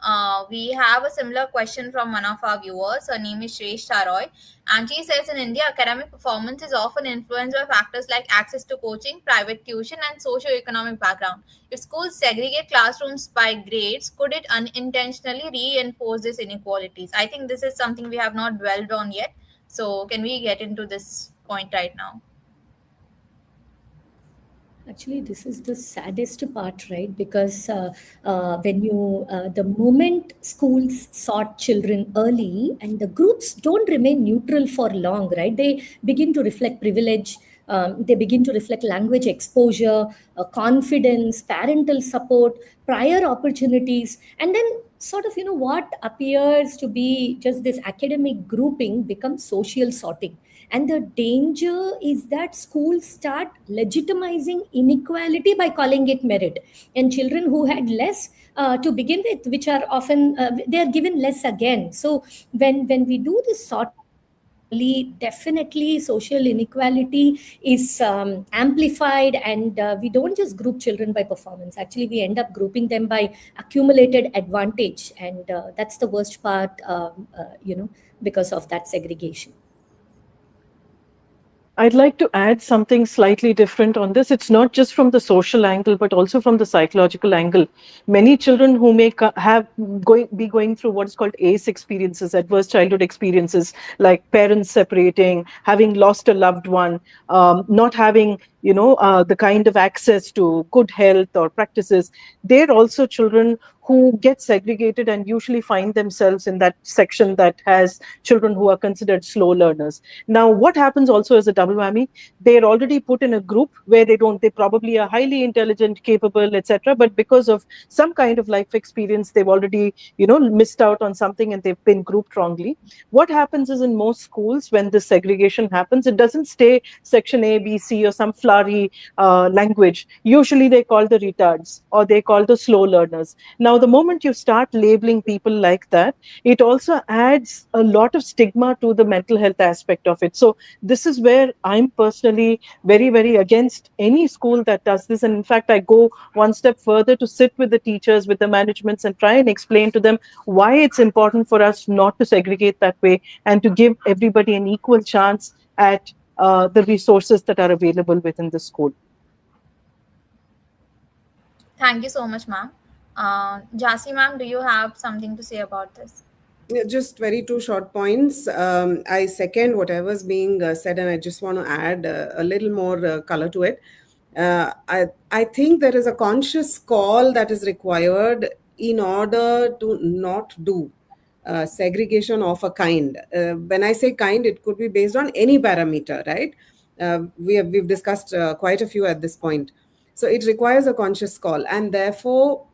We have a similar question from one of our viewers. Her name is Shrestha Roy, and she says in India, academic performance is often influenced by factors like access to coaching, private tuition, and socio-economic background. If schools segregate classrooms by grades, could it unintentionally reinforce these inequalities? I think this is something we have not dwelled on yet. So, can we get into this point right now? Actually, this is the saddest part, right? Because the moment schools sort children early and the groups don't remain neutral for long, right? They begin to reflect privilege, they begin to reflect language exposure, confidence, parental support, prior opportunities, and then sort of, what appears to be just this academic grouping becomes social sorting. And the danger is that schools start legitimizing inequality by calling it merit. And children who had less to begin with, which are often they are given less again. So when we do this sorting early, definitely social inequality is amplified, and we don't just group children by performance. Actually, we end up grouping them by accumulated advantage, and that's the worst part. Because of that segregation. I'd like to add something slightly different on this. It's not just from the social angle, but also from the psychological angle. Many children who may be going through what is called ACE experiences, adverse childhood experiences, like parents separating, having lost a loved one, not having the kind of access to good health or practices. They're also children who get segregated and usually find themselves in that section that has children who are considered slow learners. Now, what happens also as a double whammy? They're already put in a group where they probably are highly intelligent, capable, etc. But because of some kind of life experience, they've already, missed out on something and they've been grouped wrongly. What happens is in most schools, when this segregation happens, it doesn't stay section A, B, C, or some flowery language. Usually they call the retards or they call the slow learners. Now, the moment you start labeling people like that, it also adds a lot of stigma to the mental health aspect of it. So this is where I'm personally very, very against any school that does this. And in fact, I go one step further to sit with the teachers, with the managements, and try and explain to them why it's important for us not to segregate that way and to give everybody an equal chance at the resources that are available within the school. Thank you so much, ma'am. Jasi, ma'am, do you have something to say about this? Yeah, just very two short points. I second whatever's being said, and I just want to add a little more color to it. I think there is a conscious call that is required in order to not do segregation of a kind. When I say kind, it could be based on any parameter, right? We've discussed quite a few at this point. So it requires a conscious call, and therefore.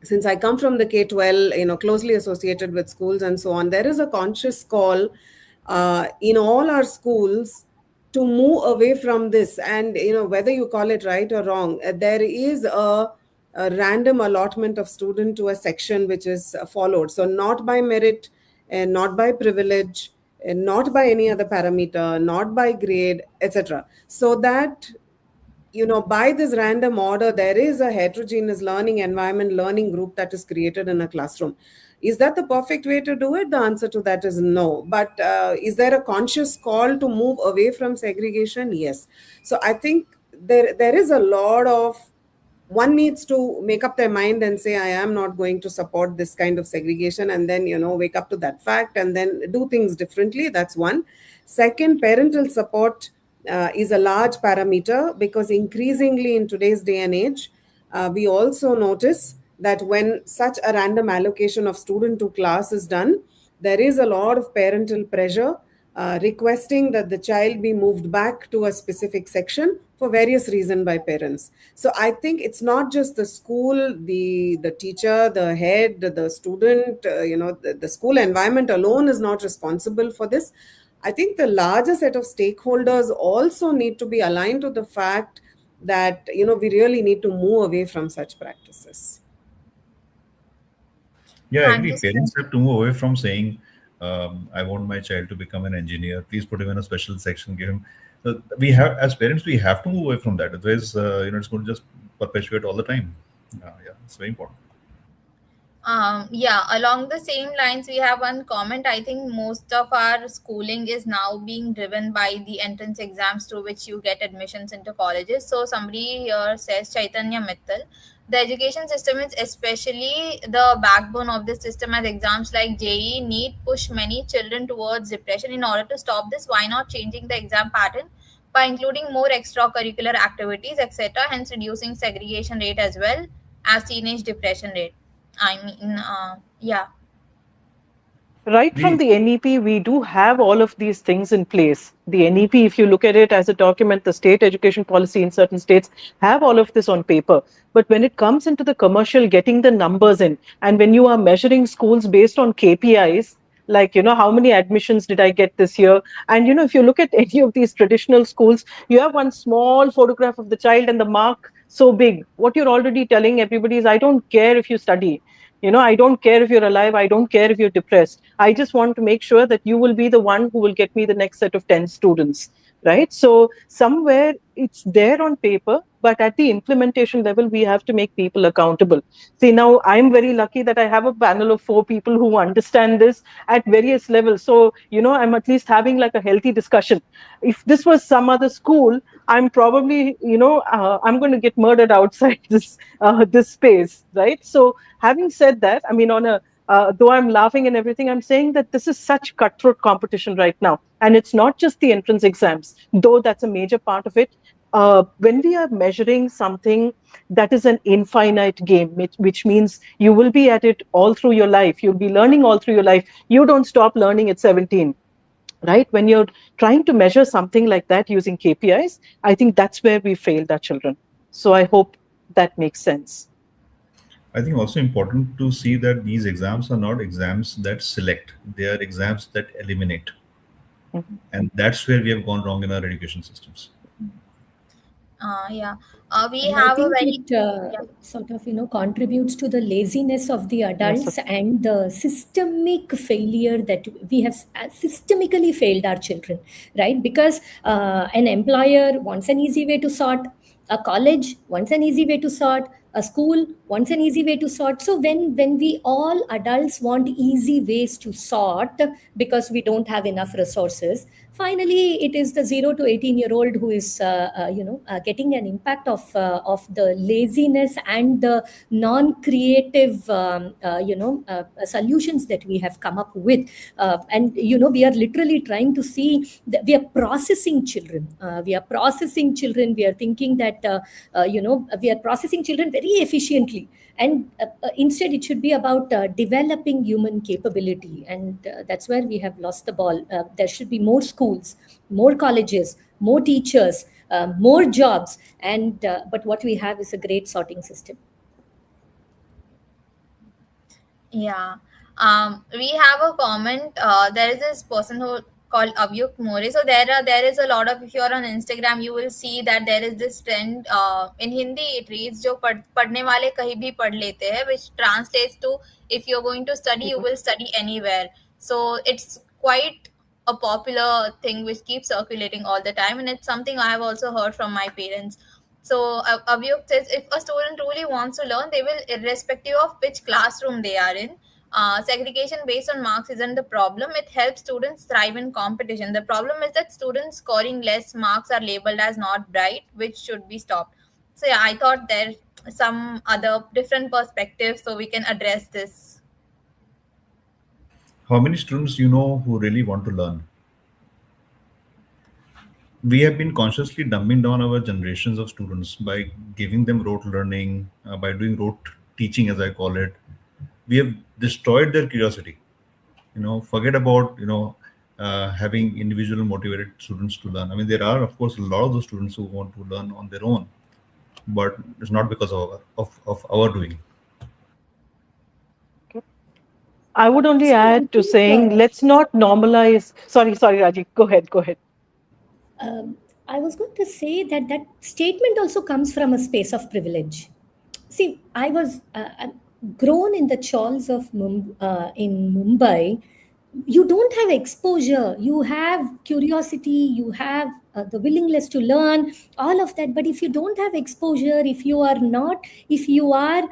Since I come from the K-12, closely associated with schools and so on, there is a conscious call in all our schools to move away from this. And, whether you call it right or wrong, there is a random allotment of student to a section which is followed. So not by merit, and not by privilege, and not by any other parameter, not by grade, etc. So that by this random order, there is a heterogeneous learning environment, learning group that is created in a classroom. Is that the perfect way to do it? The answer to that is no. But is there a conscious call to move away from segregation? Yes. So I think there is a lot of one needs to make up their mind and say, I am not going to support this kind of segregation, and then wake up to that fact and then do things differently. That's one. Second, parental support is a large parameter, because increasingly in today's day and age, we also notice that when such a random allocation of student to class is done, there is a lot of parental pressure requesting that the child be moved back to a specific section for various reasons by parents. So I think it's not just the school, the teacher, the head, the student, the school environment alone is not responsible for this. I think the larger set of stakeholders also need to be aligned to the fact that we really need to move away from such practices. Yeah, I Thank agree. you so Parents have to move away from saying, "I want my child to become an engineer. Please put him in a special section. Give him." We have, as parents, we have to move away from that. Otherwise, it's going to just perpetuate all the time. Yeah, it's very important. Yeah, along the same lines, we have one comment. I think most of our schooling is now being driven by the entrance exams through which you get admissions into colleges. So, somebody here says Chaitanya Mittal. The education system is especially the backbone of this system, as exams like JEE, NEET push many children towards depression. In order to stop this, why not changing the exam pattern by including more extracurricular activities, etc., hence reducing segregation rate as well as teenage depression rate? I mean, yeah. Right from We the NEP, we do have all of these things in place. The NEP, if you look at it as a document, the state education policy in certain states have all of this on paper. But when it comes into the commercial, getting the numbers in, and when you are measuring schools based on KPIs, like, how many admissions did I get this year? And, if you look at any of these traditional schools, you have one small photograph of the child and the mark so big. What you're already telling everybody is, I don't care if you study. I don't care if you're alive. I don't care if you're depressed. I just want to make sure that you will be the one who will get me the next set of 10 students. Right. So somewhere it's there on paper, but at the implementation level, we have to make people accountable. See, now I'm very lucky that I have a panel of 4 people who understand this at various levels. So, I'm at least having like a healthy discussion. If this was some other school, I'm probably, I'm going to get murdered outside this space. Right. So, having said that, I mean, though I'm laughing and everything, I'm saying that this is such cutthroat competition right now. And it's not just the entrance exams, though that's a major part of it. When we are measuring something that is an infinite game, which means you will be at it all through your life, you'll be learning all through your life. You don't stop learning at 17, right? When you're trying to measure something like that using KPIs, I think that's where we failed our children. So I hope that makes sense. I think also important to see that these exams are not exams that select; they are exams that eliminate, Mhm. and that's where we have gone wrong in our education systems. Yeah. We And I have a think very, it yeah. sort of, contributes to the laziness of the Yes, adults and the systemic failure that we have systemically failed our children, right? Because an employer wants an easy way to sort, a college wants an easy way to sort, a school wants an easy way to sort. So when we all adults want easy ways to sort because we don't have enough resources, finally it is the 0 to 18-year-old who is getting an impact of the laziness and the non-creative solutions that we have come up with. And we are literally trying to see that we are processing children. We are thinking that we are processing children very efficiently, and instead it should be about developing human capability, and that's where we have lost the ball. There should be more schools, more colleges, more teachers, more jobs, and but what we have is a great sorting system. Yeah. We have a comment. There is this person who called Avyuk More. So there is a lot of, if you're on Instagram, you will see that there is this trend. In Hindi, it reads जो पढ़ने वाले कहीं भी पढ़ लेते हैं, which translates to if you're going to study, you will study anywhere. So it's quite a popular thing which keeps circulating all the time, and it's something I have also heard from my parents. So Abhyuk says if a student truly wants to learn, they will, irrespective of which classroom they are in. Segregation based on marks isn't the problem. It helps students thrive in competition. The problem is that students scoring less marks are labeled as not bright, which should be stopped. So yeah, I thought there some other different perspectives so we can address this. How many students you know who really want to learn? We have been consciously dumbing down our generations of students by giving them rote learning, by doing rote teaching, as I call it. We have destroyed their curiosity. forget about having individual motivated students to learn. I mean, there are of course a lot of those students who want to learn on their own, but it's not because of our doing. I would only So I add to think saying let's not normalize. Sorry, Raji, go ahead, go ahead. I was going to say that that statement also comes from a space of privilege. See, I was grown in the chawls of in Mumbai. You don't have exposure, you have curiosity, you have the willingness to learn, all of that. But if you don't have exposure, if you are not, if you are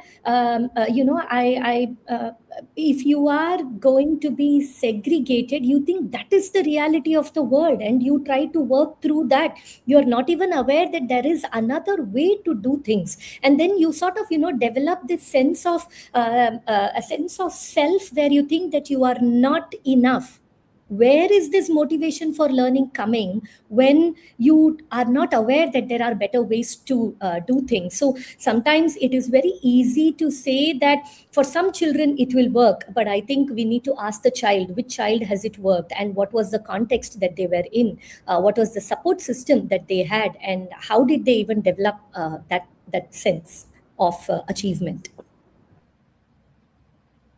if you are going to be segregated, you think that is the reality of the world and you try to work through that. You are not even aware that there is another way to do things, and then you sort of develop this sense of a sense of self where you think that you are not enough. Where is this motivation for learning coming when you are not aware that there are better ways to do things? So sometimes it is very easy to say that for some children it will work, but I think we need to ask the child, which child has it worked and what was the context that they were in, what was the support system that they had, and how did they even develop that sense of achievement.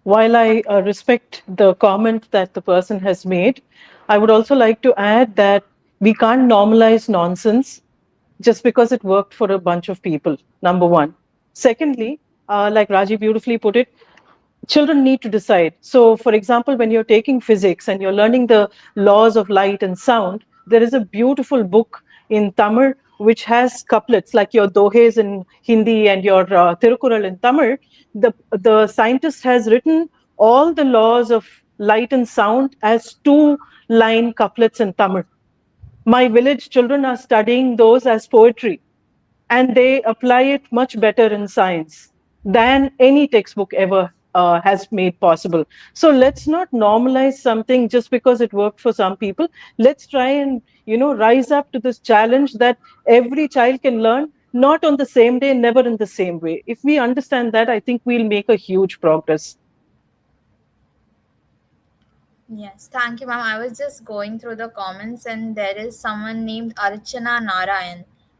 While I respect the comment that the person has made, I would also like to add that we can't normalize nonsense just because it worked for a bunch of people, number one. Secondly, like Raji beautifully put it, children need to decide. So, for example, when you're taking physics and you're learning the laws of light and sound, there is a beautiful book in Tamil which has couplets like your dohes in Hindi and your Tirukural in Tamil. The scientist has written all the laws of light and sound as two-line couplets in Tamil. My village children are studying those as poetry, and they apply it much better in science than any textbook ever has made possible. So let's not normalize something just because it worked for some people. Let's try and rise up to this challenge that every child can learn, not on the same day, never in the same way. If we understand that, I think we'll make a huge progress. Yes, thank you, ma'am. I was just going through the comments, and there is someone named Archana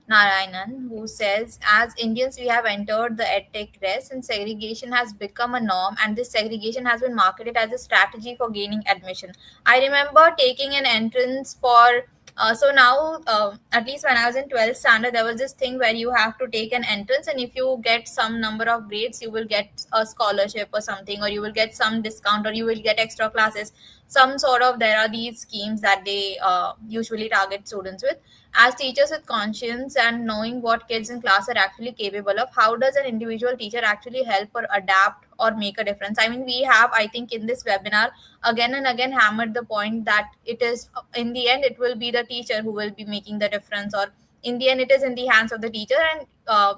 Narayanan who says, "As Indians, we have entered the edtech race, and segregation has become a norm. And this segregation has been marketed as a strategy for gaining admission. I remember taking an entrance for." So now, at least when I was in 12th standard, there was this thing where you have to take an entrance, and if you get some number of grades, you will get a scholarship or something, or you will get some discount, or you will get extra classes. Some sort of, there are these schemes that they usually target students with. As teachers with conscience and knowing what kids in class are actually capable of, how does an individual teacher actually help or adapt or make a difference? I mean, we have, I think, in this webinar again and again hammered the point that it is, in the end, it will be the teacher who will be making the difference, or in the end it is in the hands of the teacher, and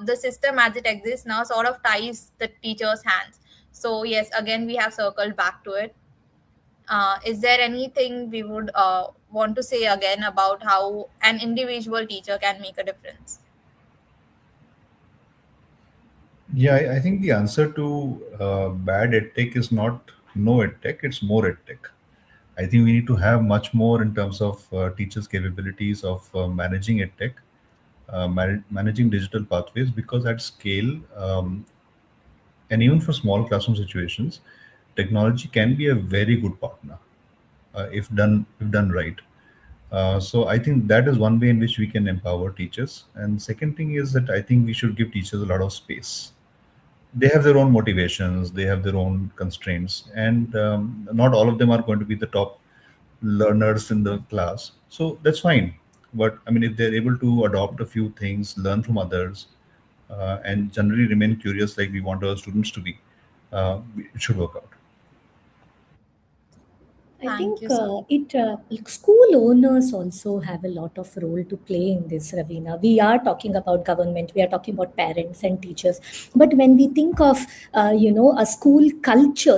the system as it exists now sort of ties the teacher's hands. So yes, again we have circled back to it. Is there anything we would want to say again about how an individual teacher can make a difference? Yeah, I think the answer to bad edtech is not no edtech, it's more edtech. I think we need to have much more in terms of teachers' capabilities of managing edtech, managing digital pathways, because at scale, and even for small classroom situations, technology can be a very good partner if done right. So I think that is one way in which we can empower teachers. And second thing is that I think we should give teachers a lot of space. They have their own motivations, they have their own constraints, and not all of them are going to be the top learners in the class. So that's fine. But I mean, if they're able to adopt a few things, learn from others, and generally remain curious like we want our students to be, it should work out. I Thank you think so. school owners also have a lot of role to play in this, Ravina. We are talking about government, we are talking about parents and teachers, but when we think of a school culture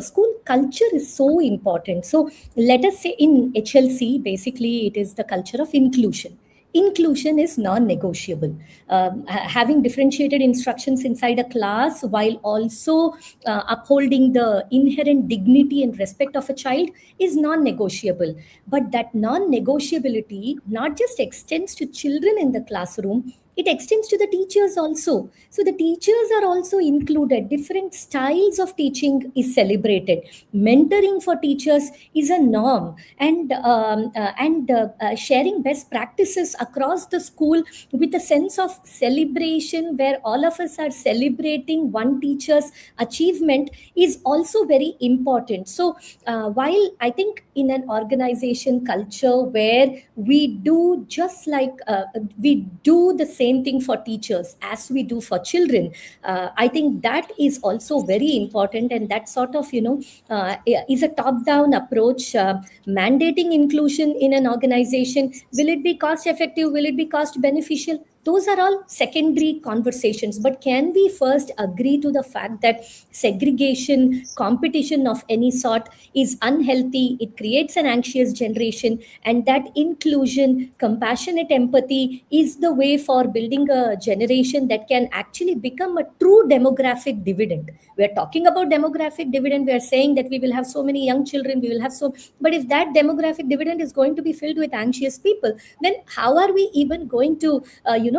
is so important. So let us say in HLC, basically it is the culture of inclusion. inclusion is non-negotiable. Having differentiated instructions inside a class while also upholding the inherent dignity and respect of a child is non-negotiable. But that non-negotiability not just extends to children in the classroom, it extends to the teachers also. So the teachers are also included. Different styles of teaching is celebrated. Mentoring for teachers is a norm, and sharing best practices across the school with a sense of celebration where all of us are celebrating one teacher's achievement is also very important. So while I think in an organization culture where we do just like we do the same thing for teachers as we do for children, I think that is also very important, and that sort of is a top down approach. Mandating inclusion in an organization, will it be cost effective, will it be cost beneficial? Those are all secondary conversations. But can we first agree to the fact that segregation, competition of any sort is unhealthy? It creates an anxious generation, and that inclusion, compassionate empathy is the way for building a generation that can actually become a true demographic dividend. We are talking about demographic dividend. We are saying that we will have so many young children, we will have so, but if that demographic dividend is going to be filled with anxious people, then how are we even going to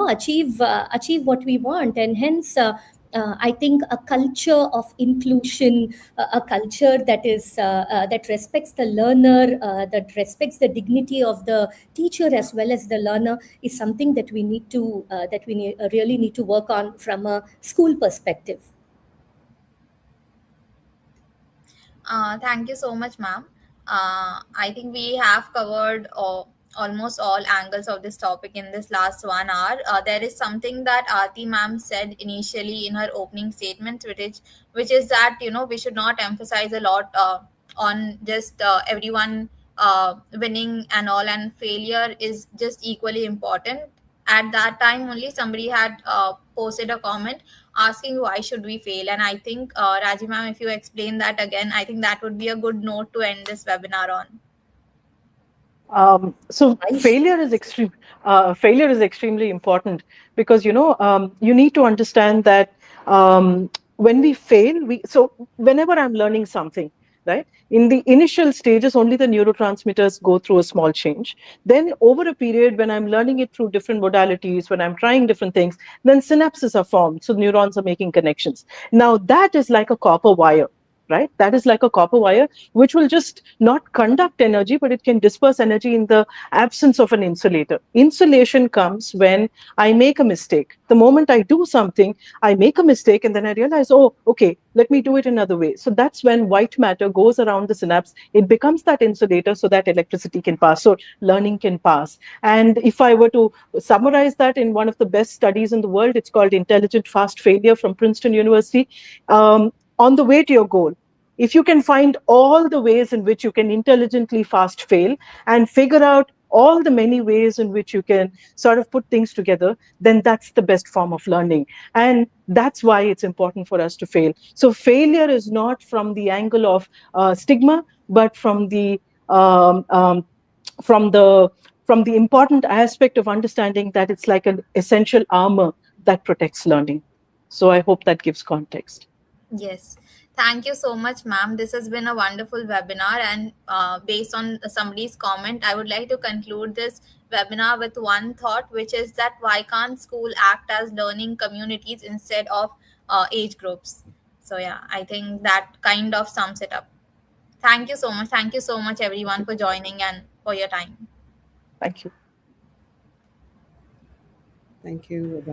achieve what we want? And hence I think a culture of inclusion, a culture that respects the learner, that respects the dignity of the teacher as well as the learner, is something that we need to really need to work on from a school perspective. Thank you so much, ma'am. I think we have covered almost all angles of this topic in this last 1 hour. There is something that Aarti ma'am said initially in her opening statement, which is that we should not emphasize a lot on just everyone winning and all, and failure is just equally important. At that time only somebody had posted a comment asking why should we fail, and I think Raji ma'am, if you explain that again, I think that would be a good note to end this webinar on. So I failure is extremely important, because you need to understand that when we fail, so whenever I'm learning something, right, in the initial stages only the neurotransmitters go through a small change. Then over a period, when I'm learning it through different modalities, when I'm trying different things, then synapses are formed, so neurons are making connections. Now that is like a copper wire, right? That is like a copper wire which will just not conduct energy, but it can disperse energy in the absence of an insulator. Insulation comes when I make a mistake. The moment I do something, I make a mistake, and then I realize, oh, okay, let me do it another way. So that's when white matter goes around the synapse. It becomes that insulator so that electricity can pass, so learning can pass. And if I were to summarize that in one of the best studies in the world, it's called Intelligent Fast Failure from Princeton University. On the way to your goal, if you can find all the ways in which you can intelligently fast fail and figure out all the many ways in which you can sort of put things together, then that's the best form of learning. And that's why it's important for us to fail. So failure is not from the angle of stigma, but um, um, from the from the important aspect of understanding that it's like an essential armor that protects learning. So I hope that gives context. Yes. Thank you so much, ma'am. This has been a wonderful webinar. And based on somebody's comment, I would like to conclude this webinar with one thought, which is that why can't school act as learning communities instead of age groups? So, yeah, I think that kind of sums it up. Thank you so much. Thank you so much, everyone, for joining and for your time. Thank you. Thank you. Bye-bye.